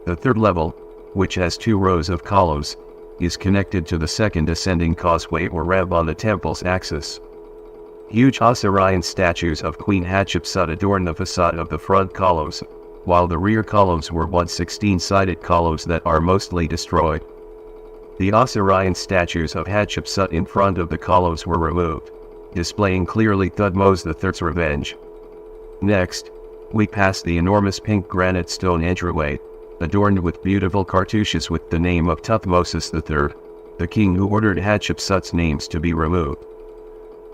The third level, which has 2 rows of columns, is connected to the second ascending causeway or ramp on the temple's axis. Huge Osirian statues of Queen Hatshepsut adorn the facade of the front columns, while the rear columns were once 16-sided columns that are mostly destroyed. The Osirian statues of Hatshepsut in front of the columns were removed, displaying clearly Thutmose III's revenge. Next, we pass the enormous pink granite stone entryway, adorned with beautiful cartouches with the name of Thutmose III, the king who ordered Hatshepsut's names to be removed.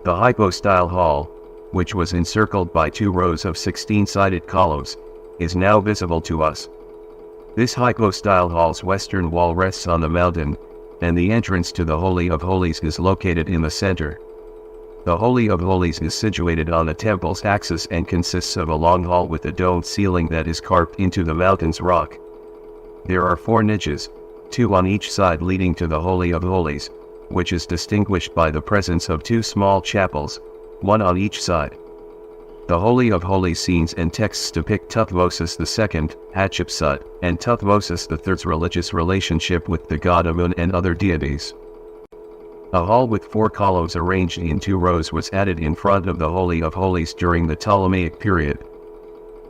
The hypostyle hall, which was encircled by 2 rows of 16-sided columns, is now visible to us. This hypostyle hall's western wall rests on the mountain, and the entrance to the Holy of Holies is located in the center. The Holy of Holies is situated on the temple's axis and consists of a long hall with a domed ceiling that is carved into the mountain's rock. There are 4 niches, 2 on each side leading to the Holy of Holies, which is distinguished by the presence of 2 small chapels, 1 on each side. The Holy of Holies scenes and texts depict Thutmose II, Hatshepsut, and Thutmose III's religious relationship with the god Amun and other deities. A hall with 4 columns arranged in 2 rows was added in front of the Holy of Holies during the Ptolemaic period.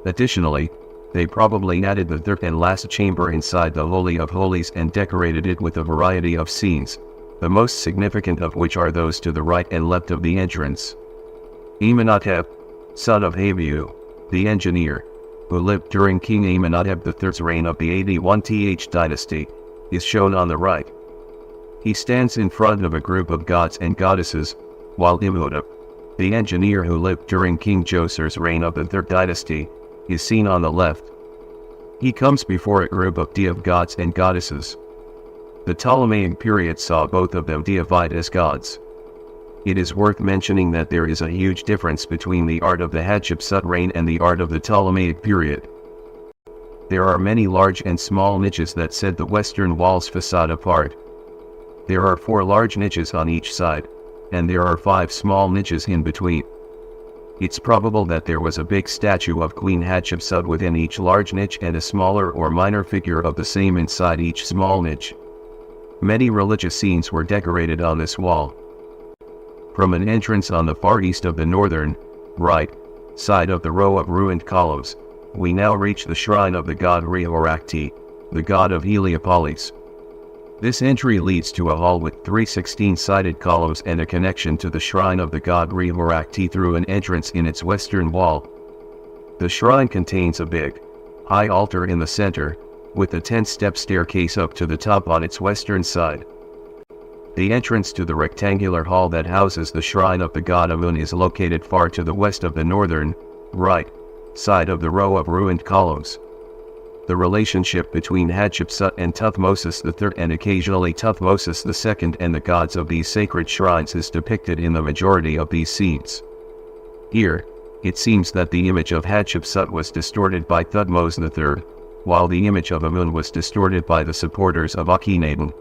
Additionally, they probably added the third and last chamber inside the Holy of Holies and decorated it with a variety of scenes, the most significant of which are those to the right and left of the entrance. Amenhotep, son of Habu, the engineer, who lived during King Amenhotep III's reign of the 81th dynasty, is shown on the right. He stands in front of a group of gods and goddesses, while Imhotep, the engineer who lived during King Djoser's reign of the 3rd dynasty, is seen on the left. He comes before a group of gods and goddesses. The Ptolemaic period saw both of them deified as gods. It is worth mentioning that there is a huge difference between the art of the Hatshepsut reign and the art of the Ptolemaic period. There are many large and small niches that set the western wall's facade apart. There are 4 large niches on each side, and there are 5 small niches in between. It's probable that there was a big statue of Queen Hatshepsut within each large niche and a smaller or minor figure of the same inside each small niche. Many religious scenes were decorated on this wall. From an entrance on the far east of the northern, right, side of the row of ruined columns, we now reach the shrine of the god Re-Horakhti, the god of Heliopolis. This entry leads to a hall with 3 16-sided columns and a connection to the shrine of the god Re-Horakhti through an entrance in its western wall. The shrine contains a big, high altar in the center, with a 10-step staircase up to the top on its western side. The entrance to the rectangular hall that houses the shrine of the god Amun is located far to the west of the northern, right, side of the row of ruined columns. The relationship between Hatshepsut and Thutmose III and occasionally Thutmose II and the gods of these sacred shrines is depicted in the majority of these scenes. Here, it seems that the image of Hatshepsut was distorted by Thutmose III, while the image of Amun was distorted by the supporters of Akhenaten.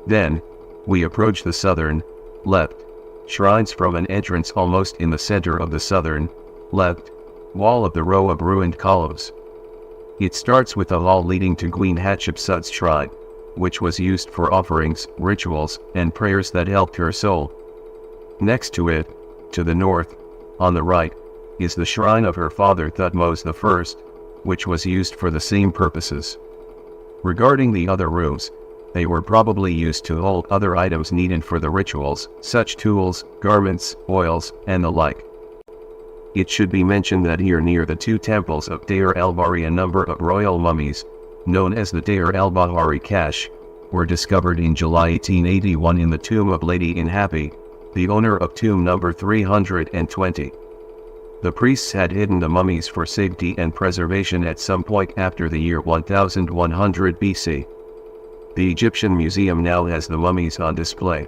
Then, we approach the southern, left, shrines from an entrance almost in the center of the southern, left, wall of the row of ruined columns. It starts with a hall leading to Queen Hatshepsut's shrine, which was used for offerings, rituals, and prayers that helped her soul. Next to it, to the north, on the right, is the shrine of her father Thutmose I, which was used for the same purposes. Regarding the other rooms, they were probably used to hold other items needed for the rituals, such tools, garments, oils, and the like. It should be mentioned that here near the 2 temples of Deir El Bahari a number of royal mummies, known as the Deir El Bahari cache, were discovered in July 1881 in the tomb of Lady Inhapi, the owner of tomb number 320. The priests had hidden the mummies for safety and preservation at some point after the year 1100 BC. The Egyptian Museum now has the mummies on display.